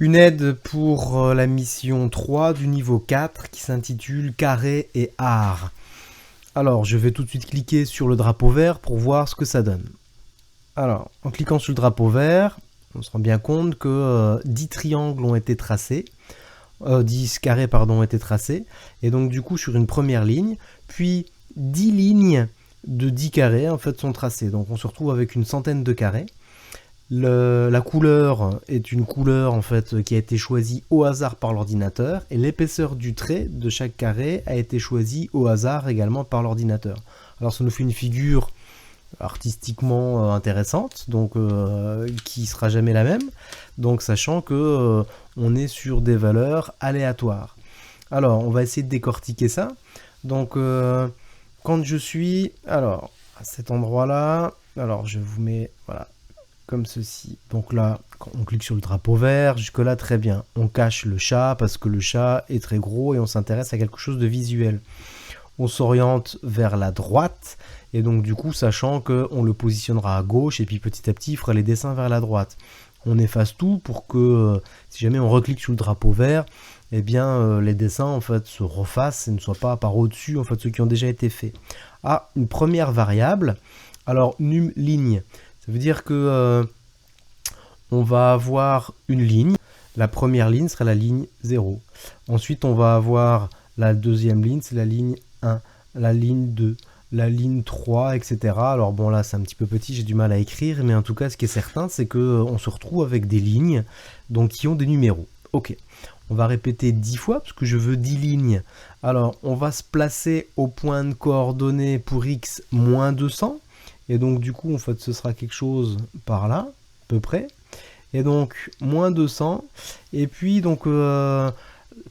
Une aide pour la mission 3 du niveau 4 qui s'intitule Carré et art. Alors, je vais tout de suite cliquer sur le drapeau vert pour voir ce que ça donne. Alors, en cliquant sur le drapeau vert, on se rend bien compte que 10 triangles ont été tracés. 10 carrés ont été tracés. Et donc, du coup, sur une première ligne, puis 10 lignes de 10 carrés en fait sont tracées. Donc, on se retrouve avec une centaine de carrés. La couleur est une couleur en fait qui a été choisie au hasard par l'ordinateur et l'épaisseur du trait de chaque carré a été choisie au hasard également par l'ordinateur. Alors ça nous fait une figure artistiquement intéressante, donc qui sera jamais la même, donc sachant que on est sur des valeurs aléatoires. Alors on va essayer de décortiquer ça. Donc quand je suis à cet endroit là, alors je vous mets voilà comme ceci. Donc là, quand on clique sur le drapeau vert, jusque là très bien. On cache le chat parce que le chat est très gros et on s'intéresse à quelque chose de visuel. On s'oriente vers la droite et donc du coup, sachant qu'on le positionnera à gauche et puis petit à petit, il fera les dessins vers la droite. On efface tout pour que si jamais on reclique sur le drapeau vert, eh bien les dessins en fait se refassent et ne soient pas par au-dessus en fait ceux qui ont déjà été faits. Ah, une première variable. Alors num ligne. Ça veut dire que on va avoir une ligne. La première ligne sera la ligne 0. Ensuite, on va avoir la deuxième ligne, c'est la ligne 1, la ligne 2, la ligne 3, etc. Alors bon, là, c'est un petit peu petit, j'ai du mal à écrire, mais en tout cas, ce qui est certain, c'est qu'on se retrouve avec des lignes donc, qui ont des numéros. Ok, on va répéter 10 fois, parce que je veux 10 lignes. Alors, on va se placer au point de coordonnées pour x moins 200. Et donc du coup en fait ce sera quelque chose par là, à peu près. Et donc moins 200. Et puis donc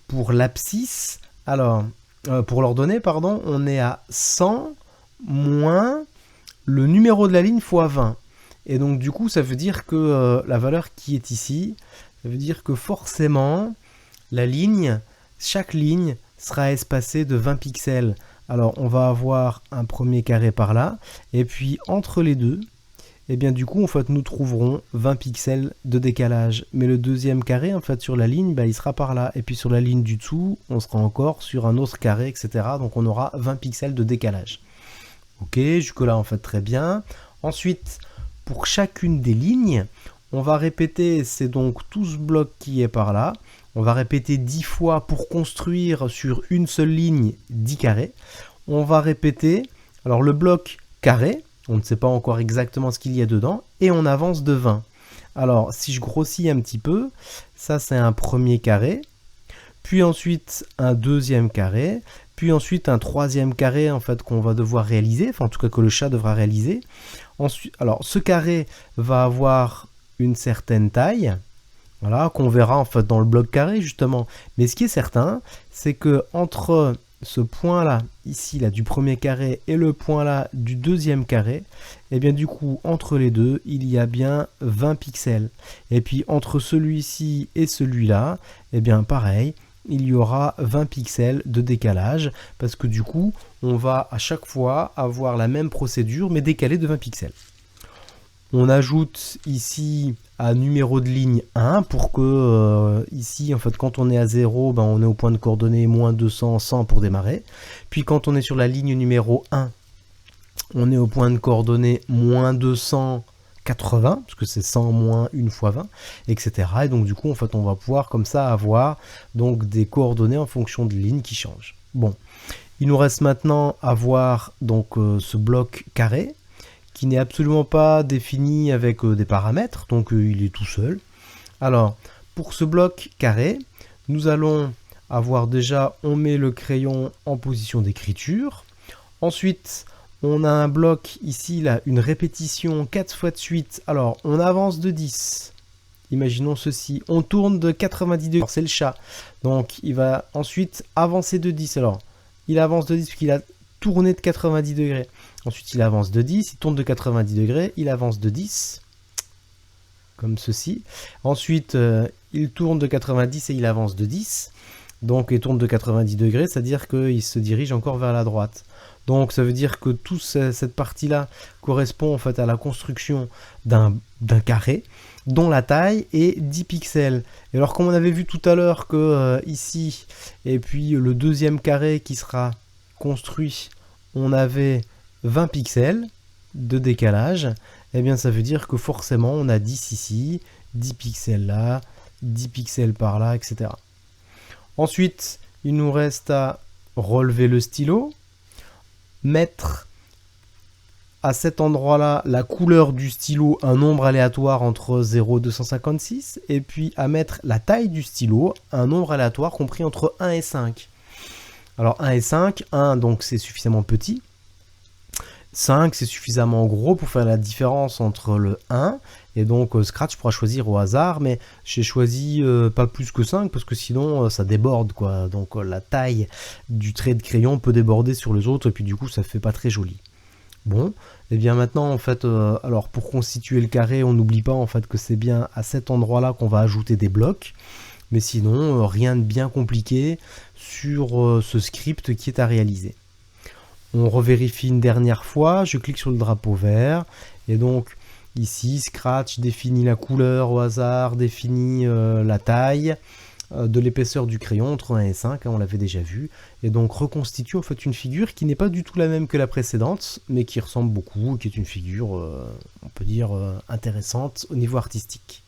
pour l'abscisse, alors pour l'ordonnée pardon, on est à 100 moins le numéro de la ligne fois 20. Et donc du coup ça veut dire que la valeur qui est ici, ça veut dire que forcément la ligne, chaque ligne sera espacée de 20 pixels. Alors on va avoir un premier carré par là, et puis entre les deux, et bien du coup en fait nous trouverons 20 pixels de décalage. Mais le deuxième carré en fait sur la ligne, il sera par là, et puis sur la ligne du dessous, on sera encore sur un autre carré, etc. Donc on aura 20 pixels de décalage. Ok, jusque là en fait très bien. Ensuite, pour chacune des lignes, on va répéter, c'est donc tout ce bloc qui est par là. On va répéter 10 fois pour construire sur une seule ligne 10 carrés. On va répéter, alors le bloc carré, on ne sait pas encore exactement ce qu'il y a dedans, et on avance de 20. Alors si je grossis un petit peu, ça c'est un premier carré, puis ensuite un deuxième carré, puis ensuite un troisième carré en fait qu'on va devoir réaliser, enfin en tout cas que le chat devra réaliser. Ensuite, alors ce carré va avoir une certaine taille, voilà, qu'on verra en fait dans le bloc carré justement. Mais ce qui est certain, c'est que entre ce point là, ici là, du premier carré et le point là du deuxième carré, et bien du coup entre les deux, il y a bien 20 pixels. Et puis entre celui-ci et celui-là, et bien pareil, il y aura 20 pixels de décalage, parce que du coup, on va à chaque fois avoir la même procédure, mais décalée de 20 pixels. On ajoute ici un numéro de ligne 1 pour que ici, en fait, quand on est à 0, on est au point de coordonnées moins 200, 100 pour démarrer. Puis quand on est sur la ligne numéro 1, on est au point de coordonnées moins 280, parce que c'est 100 moins 1 fois 20, etc. Et donc du coup, en fait, on va pouvoir comme ça avoir donc des coordonnées en fonction de lignes qui changent. Bon, il nous reste maintenant à voir donc ce bloc carré, qui n'est absolument pas défini avec des paramètres, donc il est tout seul. Alors, pour ce bloc carré, nous allons avoir déjà, on met le crayon en position d'écriture. Ensuite, on a un bloc ici, là, une répétition 4 fois de suite. Alors, on avance de 10. Imaginons ceci. On tourne de 90 degrés. C'est le chat. Donc, il va ensuite avancer de 10. Alors, il avance de 10 parce qu'il a tourné de 90 degrés. Ensuite, il avance de 10, il tourne de 90 degrés, il avance de 10, comme ceci. Ensuite, il tourne de 90 et il avance de 10. Donc, il tourne de 90 degrés, c'est-à-dire qu'il se dirige encore vers la droite. Donc ça veut dire que toute cette partie-là correspond en fait à la construction d'un carré dont la taille est 10 pixels. Et alors comme on avait vu tout à l'heure que ici, et puis le deuxième carré qui sera construit, on avait 20 pixels de décalage, eh bien ça veut dire que forcément on a 10 ici, 10 pixels là, 10 pixels par là, etc. Ensuite, il nous reste à relever le stylo, mettre à cet endroit-là la couleur du stylo, un nombre aléatoire entre 0 et 256, et puis à mettre la taille du stylo, un nombre aléatoire compris entre 1 et 5. Alors 1 et 5, 1 donc c'est suffisamment petit, 5 c'est suffisamment gros pour faire la différence entre le 1, et donc Scratch pourra choisir au hasard, mais j'ai choisi pas plus que 5 parce que sinon ça déborde quoi, donc la taille du trait de crayon peut déborder sur les autres et puis du coup ça fait pas très joli. Bon, et bien maintenant en fait, alors pour constituer le carré, on n'oublie pas en fait que c'est bien à cet endroit-là qu'on va ajouter des blocs, mais sinon rien de bien compliqué sur ce script qui est à réaliser. On revérifie une dernière fois, je clique sur le drapeau vert, et donc ici Scratch définit la couleur au hasard, définit la taille de l'épaisseur du crayon entre 1 et 5, hein, on l'avait déjà vu, et donc reconstitue en fait une figure qui n'est pas du tout la même que la précédente, mais qui ressemble beaucoup, qui est une figure, on peut dire, intéressante au niveau artistique.